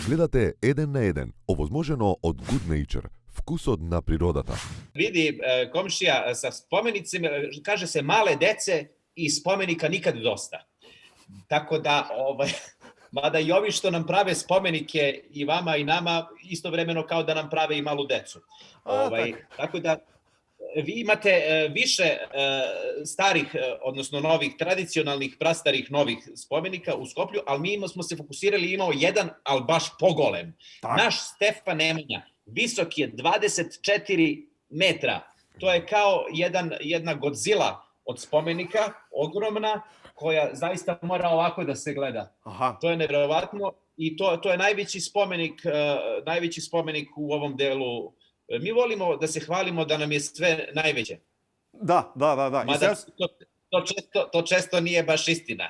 Gledate Eden na Eden, ovozmoženo od Good Nature, vkusodna prиродата. Vidi komšija sa spomenicima, kaže se male dece i spomenika nikad dosta. Tako da, mada i ovi što nam prave spomenike i vama i nama, istovremeno kao da nam prave i malu decu. Tako da, vi imate više starih, odnosno novih, tradicionalnih, prastarih novih spomenika u Skoplju, ali mi smo se fokusirali, imao jedan, ali baš pogolem. Naš Stefan Nemanja, visok je 24 metra. To je kao jedna Godzilla od spomenika, ogromna, koja zaista mora ovako da se gleda. Aha. To je nevjerovatno i to je najveći spomenik u ovom delu. Mi volimo da se hvalimo da nam je sve najveće. Da. Mada to često nije baš istina.